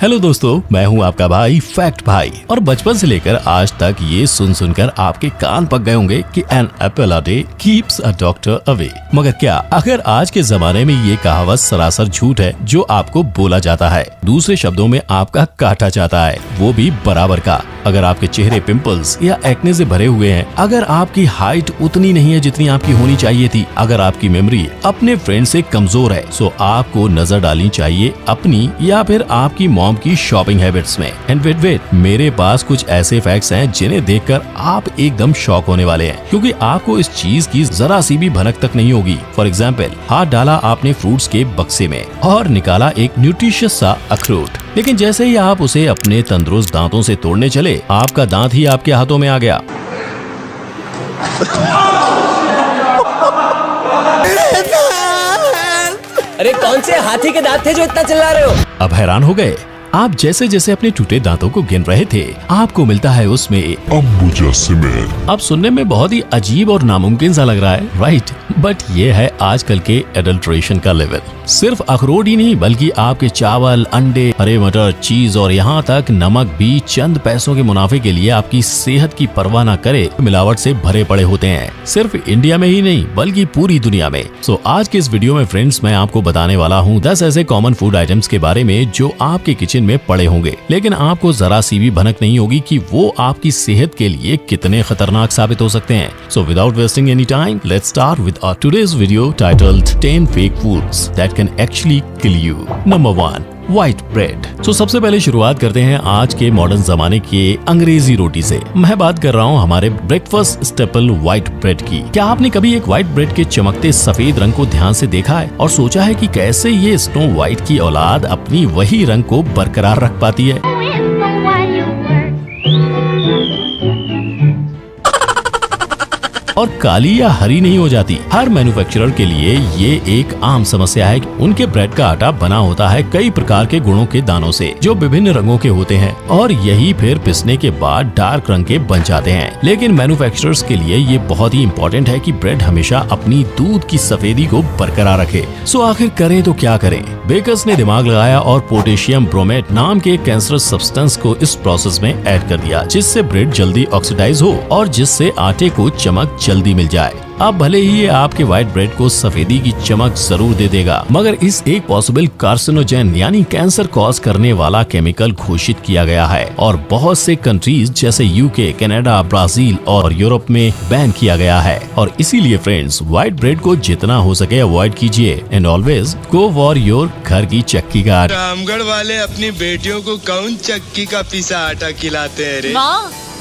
Hello दोस्तों, मैं हूं आपका भाई फैक्ट भाई। और बचपन से लेकर आज तक ये सुन सुनकर आपके कान पक गए होंगे कि an apple a day keeps a doctor away. मगर क्या अगर आज के जमाने में ये कहावत सरासर झूठ है जो आपको बोला जाता है? दूसरे शब्दों में आपका काटा जाता है, वो भी बराबर का। अगर आपके चेहरे पिंपल्स या एक्ने से भरे हुए हैं, अगर आपकी हाइट उतनी नहीं है जितनी आपकी होनी चाहिए थी, अगर आपकी मेमोरी अपने फ्रेंड से कमजोर है, तो आपको नजर डालनी चाहिए अपनी या फिर आपकी मॉम की शॉपिंग हैबिट्स में। एंड वेट, मेरे पास कुछ ऐसे फैक्ट्स हैं जिन्हें देखकर आप एकदम शॉक होने वाले हैं, क्योंकि आपको इस चीज की जरा सी भी भनक तक नहीं होगी। फॉर एग्जाम्पल, हाथ डाला आपने फ्रूट्स के बक्से में और निकाला एक न्यूट्रिशियस सा अखरोट, लेकिन जैसे ही आप उसे अपने तंदुरुस्त दांतों से तोड़ने चले, आपका दांत ही आपके हाथों में आ गया। अरे कौन से हाथी के दांत थे जो इतना चिल्ला रहे हो? अब हैरान हो गए? आप जैसे जैसे अपने टूटे दांतों को गिन रहे थे, आपको मिलता है उसमें अंबुजा सीमेंट। अब सुनने में बहुत ही अजीब और नामुमकिन सा लग रहा है, राइट? बट ये है आजकल के एडल्ट्रेशन का लेवल। सिर्फ अखरोट ही नहीं, बल्कि आपके चावल, अंडे, हरे मटर, चीज और यहाँ तक नमक भी चंद पैसों के मुनाफे के लिए आपकी सेहत की परवाह न करे मिलावट से भरे पड़े होते हैं। सिर्फ इंडिया में ही नहीं, बल्कि पूरी दुनिया में। सो आज के इस वीडियो में फ्रेंड्स, मैं आपको बताने वाला हूँ 10 ऐसे कॉमन फूड आइटम्स के बारे में जो आपके किचन में पड़े होंगे, लेकिन आपको जरा सी भी भनक नहीं होगी कि वो आपकी सेहत के लिए कितने खतरनाक साबित हो सकते हैं। So without wasting any time, let's start with our today's video titled 10 fake foods that can actually kill you. Number 1, white bread. तो सबसे पहले शुरुआत करते हैं आज के मॉडर्न जमाने के अंग्रेजी रोटी से। मैं बात कर रहा हूँ हमारे ब्रेकफास्ट स्टेपल व्हाइट ब्रेड की। क्या आपने कभी एक व्हाइट ब्रेड के चमकते सफेद रंग को ध्यान से देखा है और सोचा है कि कैसे ये स्नो व्हाइट की औलाद अपनी वही रंग को बरकरार रख पाती है? और काली या हरी नहीं हो जाती। हर मैन्युफैक्चरर के लिए ये एक आम समस्या है कि उनके ब्रेड का आटा बना होता है कई प्रकार के गुणों के दानों से, जो विभिन्न रंगों के होते हैं, और यही फिर पिसने के बाद डार्क रंग के बन जाते हैं। लेकिन मैन्युफैक्चरर्स के लिए ये बहुत ही इम्पोर्टेंट है कि ब्रेड हमेशा अपनी दूध की सफेदी को बरकरार रखे। सो आखिर करें तो क्या करें? बेकर्स ने दिमाग लगाया और पोटेशियम ब्रोमेट नाम के कैंसरस सब्सटेंस को इस प्रोसेस में ऐड कर दिया, जिससे ब्रेड जल्दी ऑक्सीडाइज हो और जिससे आटे को चमक जल्दी मिल जाए। अब भले ही ये आपके व्हाइट ब्रेड को सफेदी की चमक जरूर दे देगा, मगर इस एक पॉसिबल कार्सिनोजेन यानी कैंसर कॉज करने वाला केमिकल घोषित किया गया है और बहुत से कंट्रीज जैसे यूके, कनाडा, ब्राजील और यूरोप में बैन किया गया है। और इसीलिए फ्रेंड्स, व्हाइट ब्रेड को जितना हो सके अवॉइड कीजिए and always go for your घर की चक्की का आटा। रामगढ़ वाले अपनी बेटियों को कौन चक्की का पिसा आटा खिलाते हैं रे?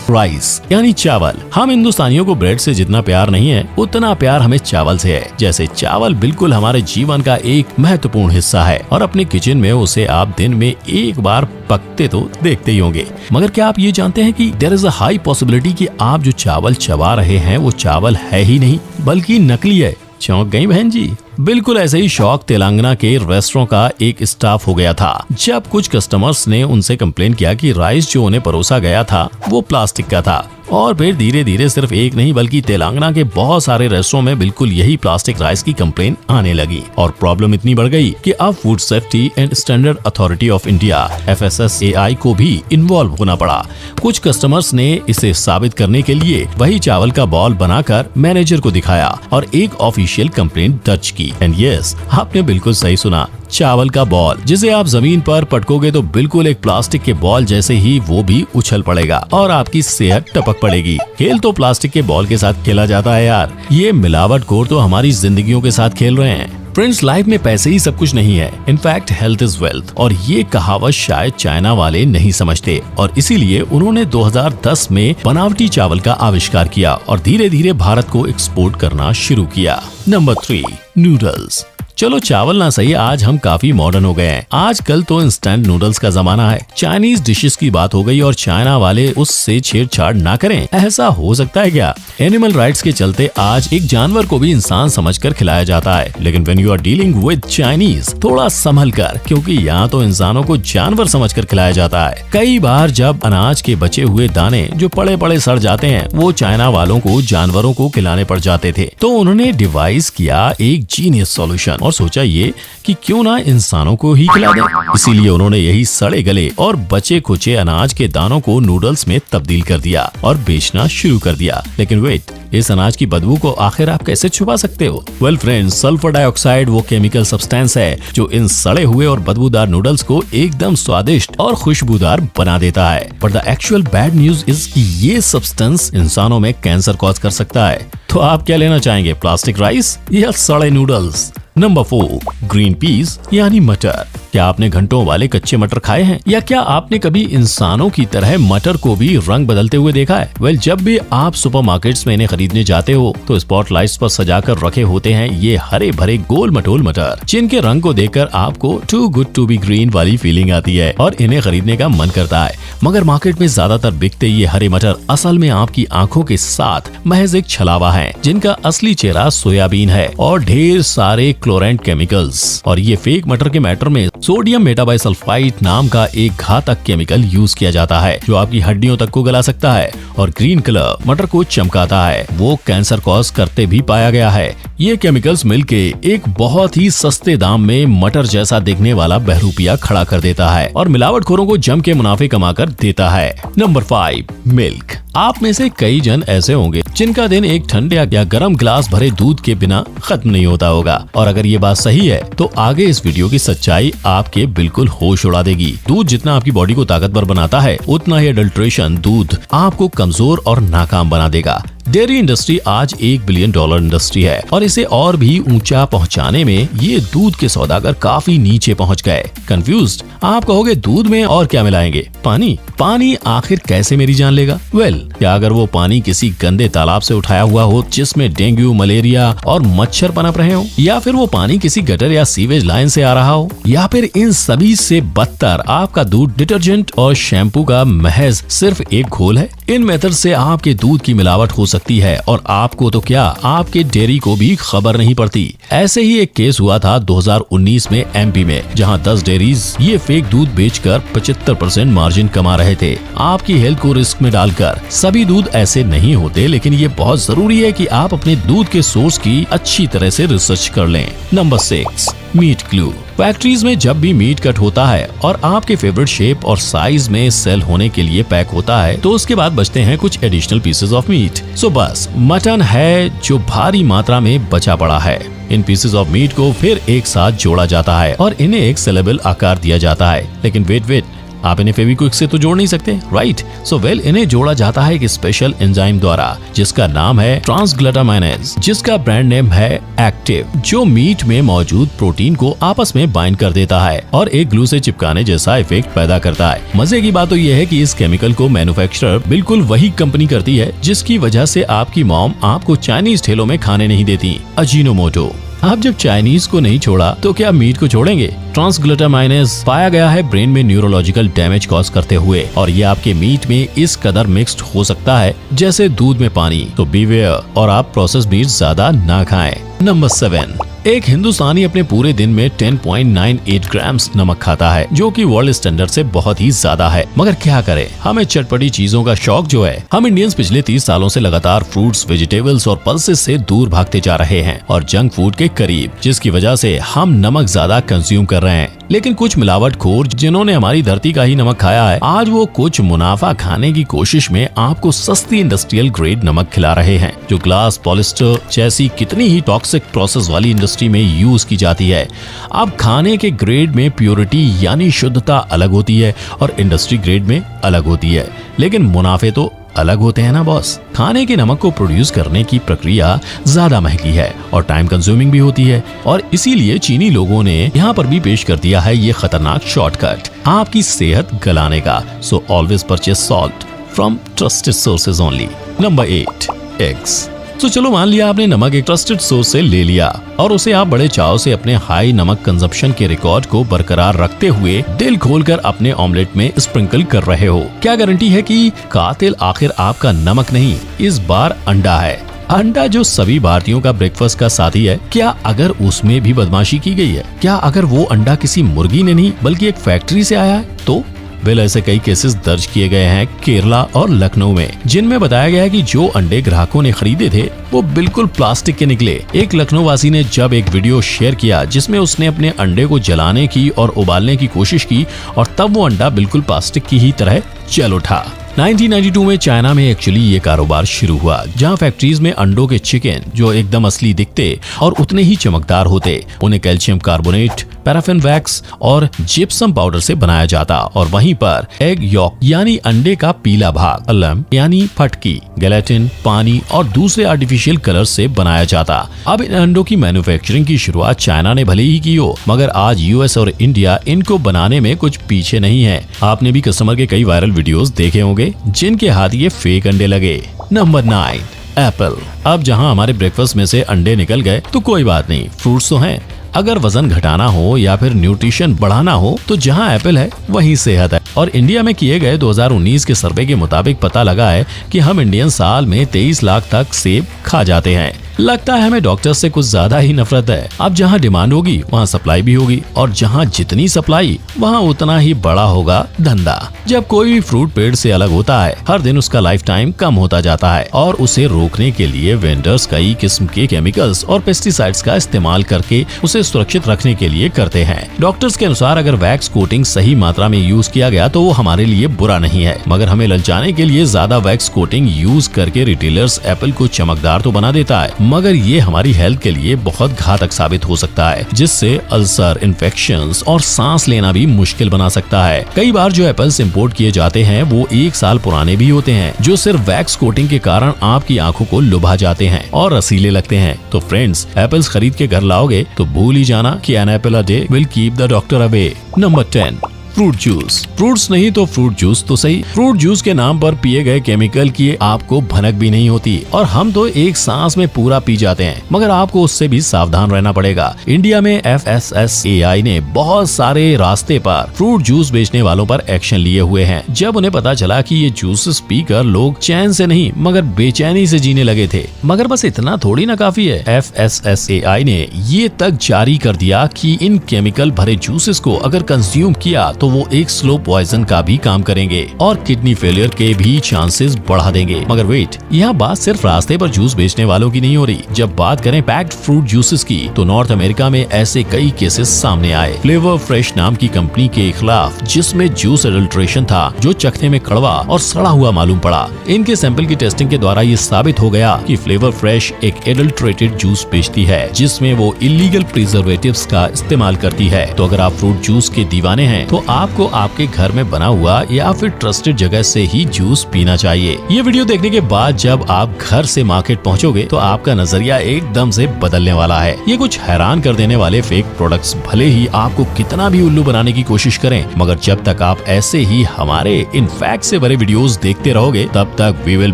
राइस यानी चावल। हम हिंदुस्तानियों को ब्रेड से जितना प्यार नहीं है, उतना प्यार हमें चावल से है। जैसे चावल बिल्कुल हमारे जीवन का एक महत्वपूर्ण हिस्सा है और अपने किचन में उसे आप दिन में एक बार पकते तो देखते ही होंगे। मगर क्या आप ये जानते हैं कि there is a high possibility कि आप जो चावल चबा रहे हैं वो चावल है ही नहीं, बल्कि नकली है? चौंक गई बहन जी? बिल्कुल ऐसे ही शौक तेलंगाना के रेस्टोरेंट का एक स्टाफ हो गया था, जब कुछ कस्टमर्स ने उनसे कंप्लेन किया कि राइस जो उन्हें परोसा गया था वो प्लास्टिक का था। और फिर धीरे धीरे सिर्फ एक नहीं बल्कि तेलंगाना के बहुत सारे रेस्टोरेंट में बिल्कुल यही प्लास्टिक राइस की कंप्लेन आने लगी और प्रॉब्लम इतनी बढ़ गई कि अब food safety and standard authority of India FSSAI को भी इन्वॉल्व होना पड़ा। कुछ कस्टमर्स ने इसे साबित करने के लिए वही चावल का बॉल बनाकर मैनेजर को दिखाया और एक ऑफिशियल कंप्लेंट दर्ज की। एंड यस, आपने बिल्कुल सही सुना, चावल का बॉल, जिसे आप जमीन पर पटकोगे तो बिल्कुल एक प्लास्टिक के बॉल जैसे ही वो भी उछल पड़ेगा और आपकी सेहत टपक पड़ेगी। खेल तो प्लास्टिक के बॉल के साथ खेला जाता है यार। ये मिलावटखोर तो हमारी जिंदगियों के साथ खेल रहे हैं। फ्रेंड्स, लाइफ में पैसे ही सब कुछ नहीं है, इनफैक्ट हेल्थ इज वेल्थ, और ये कहावत शायद चाइना वाले नहीं समझते और इसीलिए उन्होंने 2010 में बनावटी चावल का आविष्कार किया और धीरे धीरे भारत को एक्सपोर्ट करना शुरू किया। Number 3, noodles. चलो चावल ना सही, आज हम काफी मॉडर्न हो गए हैं। आजकल तो इंस्टेंट नूडल्स का जमाना है। चाइनीज डिशेस की बात हो गई और चाइना वाले उससे छेड़छाड़ ना करें, ऐसा हो सकता है क्या? एनिमल राइट्स के चलते आज एक जानवर को भी इंसान समझकर खिलाया जाता है, लेकिन when you are dealing with Chinese, थोड़ा संभल कर, क्योंकि यहाँ तो इंसानों को जानवर समझकर खिलाया जाता है। कई बार जब अनाज के बचे हुए दाने जो पड़े पड़े सड़ जाते हैं, वो चाइना वालों को जानवरों को खिलाने पड़ जाते थे, तो उन्होंने डिवाइस किया एक जीनियस सॉल्यूशन। और सोचा ये कि क्यों ना इंसानों को ही खिला दें। इसीलिए उन्होंने यही सड़े गले और बचे खुचे अनाज के दानों को नूडल्स में तब्दील कर दिया और बेचना शुरू कर दिया। लेकिन वेट, इस अनाज की बदबू को आखिर आप कैसे छुपा सकते हो? वेल फ्रेंड्स, सल्फर डाइऑक्साइड वो केमिकल सब्सटेंस है जो इन सड़े हुए और बदबूदार नूडल्स को एकदम स्वादिष्ट और खुशबूदार बना देता है। But the actual bad news is कि ये सब्सटेंस इंसानों में कैंसर कॉज कर सकता है। तो आप क्या लेना चाहेंगे, प्लास्टिक राइस या सड़े नूडल्स? नंबर 4, ग्रीन पीस यानी मटर। क्या आपने घंटों वाले कच्चे मटर खाए हैं, या क्या आपने कभी इंसानों की तरह मटर को भी रंग बदलते हुए देखा है? वेल, जब भी आप सुपरमार्केट्स में इन्हें खरीदने जाते हो तो स्पॉटलाइट्स पर सजाकर रखे होते हैं ये हरे भरे गोल मटोल मटर, जिनके रंग को देखकर आपको too good to be green वाली फीलिंग आती है और इन्हें खरीदने का मन करता है। मगर मार्केट में ज्यादातर बिकते ये हरे मटर असल में आपकी आंखों के साथ महज एक छलावा है, जिनका असली चेहरा सोयाबीन है और ढेर सारे क्लोरेंट केमिकल्स। और ये फेक मटर के मैटर में सोडियम मेटाबाइसल्फाइड नाम का एक घातक केमिकल यूज किया जाता है जो आपकी हड्डियों तक को गला सकता है और ग्रीन कलर मटर को चमकाता है। वो कैंसर कॉज करते भी पाया गया है। ये केमिकल्स मिलके एक बहुत ही सस्ते दाम में मटर जैसा दिखने वाला बहरूपिया खड़ा कर देता है और मिलावटखोरों को जम के मुनाफे कमाकर देता है। Number 5, milk. आप में से कई जन ऐसे होंगे जिनका दिन एक ठंडे या गर्म गिलास भरे दूध के बिना खत्म नहीं होता होगा। और अगर ये बात सही है तो आगे इस वीडियो की सच्चाई आपके बिल्कुल होश उड़ा देगी। दूध जितना आपकी बॉडी को ताकतवर बनाता है, उतना ही अडल्ट्रेशन दूध आपको कमजोर और नाकाम बना देगा। डेयरी इंडस्ट्री आज $1 बिलियन इंडस्ट्री है और इसे और भी ऊंचा पहुंचाने में ये दूध के सौदागर काफी नीचे पहुंच गए। कंफ्यूज्ड? आप कहोगे दूध में और क्या मिलाएंगे? पानी? पानी आखिर कैसे मेरी जान लेगा? वेल, क्या अगर वो पानी किसी गंदे तालाब से उठाया हुआ हो जिसमें डेंगू, मलेरिया और मच्छर पनप रहे हो, या फिर वो पानी किसी गटर या सीवेज लाइन से आ रहा हो, या फिर इन सभी से बदतर आपका दूध डिटर्जेंट और शैम्पू का महज सिर्फ एक घोल है? इन मेथड से आपके दूध की मिलावट हो सकती है और आपको तो क्या, आपके डेयरी को भी खबर नहीं पड़ती। ऐसे ही एक केस हुआ था 2019 में एमपी में, जहां 10 डेयरीज ये फेक दूध बेचकर 75% मार्जिन कमा रहे थे, आपकी हेल्थ को रिस्क में डालकर। सभी दूध ऐसे नहीं होते, लेकिन ये बहुत जरूरी है कि आप अपने दूध के सोर्स की अच्छी तरह से रिसर्च कर लें। Number 6, meet glue. फैक्ट्रीज में जब भी मीट कट होता है और आपके फेवरेट शेप और साइज में सेल होने के लिए पैक होता है, तो उसके बाद बचते हैं कुछ एडिशनल पीसेस ऑफ मीट। सो बस मटन है जो भारी मात्रा में बचा पड़ा है। इन पीसेस ऑफ मीट को फिर एक साथ जोड़ा जाता है और इन्हें एक सेलेबल आकार दिया जाता है। लेकिन वेट, आप इन्हें फेविक्विक से तो जोड़ नहीं सकते, राइट? सो वेल, इन्हें जोड़ा जाता है एक स्पेशल एंजाइम द्वारा जिसका नाम है ट्रांसग्लूटामाइनेज, जिसका ब्रांड नेम है एक्टिव, जो मीट में मौजूद प्रोटीन को आपस में बाइंड कर देता है और एक ग्लू से चिपकाने जैसा इफेक्ट पैदा करता है। मजे की बात तो यह है कि इस केमिकल को मैन्युफैक्चरर बिल्कुल वही कंपनी करती है जिसकी वजह से आपकी मॉम आपको चाइनीज ठेलों में खाने नहीं देती, अजीनोमोटो। आप जब चाइनीज को नहीं छोड़ा तो क्या मीट को छोड़ेंगे? ट्रांसग्लूटामाइनेज पाया गया है ब्रेन में न्यूरोलॉजिकल डैमेज कॉज करते हुए, और ये आपके मीट में इस कदर मिक्स्ड हो सकता है जैसे दूध में पानी। तो बीवेयर और आप प्रोसेस मीट ज्यादा ना खाएं। नंबर 7, एक हिंदुस्तानी अपने पूरे दिन में 10.98 ग्राम्स नमक खाता है, जो कि वर्ल्ड स्टैंडर्ड से बहुत ही ज्यादा है। मगर क्या करें, हमें चटपटी चीजों का शौक जो है, हम इंडियंस पिछले 30 सालों से लगातार फ्रूट्स, वेजिटेबल्स और पल्सेस से दूर भागते जा रहे हैं और जंक फूड के करीब, जिसकी वजह से हम नमक ज्यादा कंज्यूम कर रहे हैं। लेकिन कुछ मिलावटखोर जिन्होंने हमारी धरती का ही नमक खाया है, आज वो कुछ मुनाफा खाने की कोशिश में आपको सस्ती इंडस्ट्रियल ग्रेड नमक खिला रहे हैं, जो ग्लास, पॉलिस्टर जैसी कितनी ही टॉक्सिक प्रोसेस वाली इंडस्ट्री में यूज की जाती है। अब खाने के ग्रेड में प्योरिटी यानी शुद्धता अलग होती है और इंडस्ट्री ग्रेड में अलग होती है, लेकिन मुनाफे तो अलग होते हैं ना बॉस। खाने के नमक को प्रोड्यूस करने की प्रक्रिया ज्यादा महंगी है और टाइम कंज्यूमिंग भी होती है, और इसीलिए चीनी लोगों ने यहाँ पर भी पेश कर दिया है ये खतरनाक शॉर्टकट आपकी सेहत गलाने का। So always purchase salt from trusted sources only. Number 8, eggs. तो चलो मान लिया आपने नमक एक ट्रस्टेड सोर्स से ले लिया और उसे आप बड़े चाव से अपने हाई नमक कंजप्शन के रिकॉर्ड को बरकरार रखते हुए दिल खोलकर अपने ऑमलेट में स्प्रिंकल कर रहे हो। क्या गारंटी है कि कातिल आखिर आपका नमक नहीं, इस बार अंडा है? अंडा जो सभी भारतीयों का ब्रेकफास्ट का साथी है, क्या अगर उसमें भी बदमाशी की गई है? क्या अगर वो अंडा किसी मुर्गी ने नहीं बल्कि एक फैक्ट्री से आया है? तो वेल ऐसे कई केसेस दर्ज किए गए हैं केरला और लखनऊ में, जिनमें बताया गया है कि जो अंडे ग्राहकों ने खरीदे थे वो बिल्कुल प्लास्टिक के निकले। एक लखनऊ वासी ने जब एक वीडियो शेयर किया जिसमें उसने अपने अंडे को जलाने की और उबालने की कोशिश की और तब वो अंडा बिल्कुल प्लास्टिक की ही तरह जल उठा। 1992 में चाइना में एक्चुअली ये कारोबार शुरू हुआ, जहां फैक्ट्रीज में अंडों के चिकन जो एकदम असली दिखते और उतने ही चमकदार होते, उन्हें कैल्शियम कार्बोनेट, पैराफिन वैक्स और जिप्सम पाउडर से बनाया जाता और वहीं पर एग यॉक यानी अंडे का पीला भाग, अलम यानी फटकी, गेलेटिन, पानी और दूसरे आर्टिफिशियल कलर से बनाया जाता। अब इन अंडों की मैन्युफैक्चरिंग की शुरुआत चाइना ने भले ही की हो, मगर आज यूएस और इंडिया इनको बनाने में कुछ पीछे नहीं है। आपने भी कस्टमर के कई वायरल वीडियोस देखे होंगे जिनके हाथ ये फेक अंडे लगे। Number 9, Apple. अब जहां हमारे ब्रेकफास्ट में से अंडे निकल गए तो कोई बात नहीं, फ्रूट्स तो हैं। अगर वजन घटाना हो या फिर न्यूट्रिशन बढ़ाना हो तो जहां एप्पल है वहीं सेहत है। और इंडिया में किए गए 2019 के सर्वे के मुताबिक पता लगा है कि हम इंडियन साल में 23 लाख तक सेब खा जाते हैं। लगता है हमें डॉक्टर से कुछ ज्यादा ही नफरत है। अब जहां डिमांड होगी वहां सप्लाई भी होगी और जहां जितनी सप्लाई वहां उतना ही बड़ा होगा धंधा। जब कोई भी फ्रूट पेड़ से अलग होता है, हर दिन उसका लाइफ टाइम कम होता जाता है और उसे रोकने के लिए वेंडर्स कई किस्म के केमिकल्स और पेस्टिसाइड्स का इस्तेमाल करके उसे सुरक्षित रखने के लिए करते हैं। डॉक्टर्स के अनुसार अगर वैक्स कोटिंग सही मात्रा में यूज किया गया तो वो हमारे लिए बुरा नहीं है, मगर हमें ललचाने के लिए ज्यादा वैक्स कोटिंग यूज करके रिटेलर्स एप्पल को चमकदार तो बना देता है, मगर ये हमारी हेल्थ के लिए बहुत घातक साबित हो सकता है, जिससे अल्सर, इन्फेक्शंस और सांस लेना भी मुश्किल बना सकता है। कई बार जो एप्पल्स इंपोर्ट किए जाते हैं वो 1 साल पुराने भी होते हैं, जो सिर्फ वैक्स कोटिंग के कारण आपकी आंखों को लुभा जाते हैं और रसीले लगते हैं। तो फ्रेंड्स, एप्पल्स खरीद के घर लाओगे तो भूल ही जाना कि an apple a day will keep the doctor away. Number 10, fruit juice. Fruits नहीं तो फ्रूट जूस तो सही। फ्रूट जूस के नाम पर पिए गए केमिकल की आपको भनक भी नहीं होती और हम तो एक सांस में पूरा पी जाते हैं, मगर आपको उससे भी सावधान रहना पड़ेगा। इंडिया में FSSAI ने बहुत सारे रास्ते पर फ्रूट जूस बेचने वालों पर एक्शन लिए हुए हैं, जब उन्हें पता चला कि ये जूसेस पीकर लोग चैन से नहीं मगर बेचैनी से जीने लगे थे। मगर बस इतना थोड़ी ना काफी है। FSSAI ने ये तक जारी कर दिया कि इन केमिकल भरे जूसेस को अगर कंज्यूम किया तो वो एक स्लो पॉइजन का भी काम करेंगे और किडनी फेलियर के भी चांसेस बढ़ा देंगे। मगर वेट, यहाँ बात सिर्फ रास्ते पर जूस बेचने वालों की नहीं हो रही। जब बात करें पैक्ड फ्रूट जूसेस की तो नॉर्थ अमेरिका में ऐसे कई केसेस सामने आए। फ्लेवर फ्रेश नाम की कंपनी के खिलाफ, जिसमें जूस एडल्ट्रेशन था जो चखने में कड़वा और सड़ा हुआ मालूम पड़ा। इनके सैंपल की टेस्टिंग के द्वारा ये साबित हो गया कि फ्लेवर फ्रेश एक एडल्ट्रेटेड जूस बेचती है, जिसमें वो इलीगल प्रिजर्वेटिव्स का इस्तेमाल करती है। तो अगर आप फ्रूट जूस के दीवाने हैं तो आपको आपके घर में बना हुआ या फिर ट्रस्टेड जगह से ही जूस पीना चाहिए। ये वीडियो देखने के बाद जब आप घर से मार्केट पहुंचोगे तो आपका नजरिया एकदम से बदलने वाला है। ये कुछ हैरान कर देने वाले फेक प्रोडक्ट्स भले ही आपको कितना भी उल्लू बनाने की कोशिश करें, मगर जब तक आप ऐसे ही हमारे इन फैक्ट से भरे वीडियोस देखते रहोगे तब तक वी विल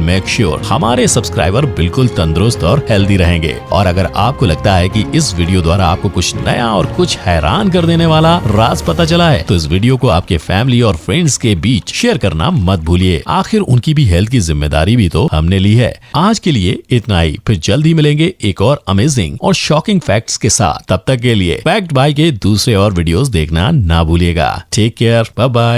मेक श्योर हमारे सब्सक्राइबर बिल्कुल तंदुरुस्त और हेल्दी रहेंगे। और अगर आपको लगता है कि इस वीडियो द्वारा आपको कुछ नया और कुछ हैरान कर देने वाला राज पता चला है तो इस वीडियो को आपके फैमिली और फ्रेंड्स के बीच शेयर करना मत भूलिए। आखिर उनकी भी हेल्थ की जिम्मेदारी भी तो हमने ली है। आज के लिए इतना ही, फिर जल्द ही मिलेंगे एक और अमेजिंग और शॉकिंग फैक्ट्स के साथ। तब तक के लिए फैक्ट बाय के दूसरे और वीडियोस देखना ना भूलिएगा। Take care, bye bye.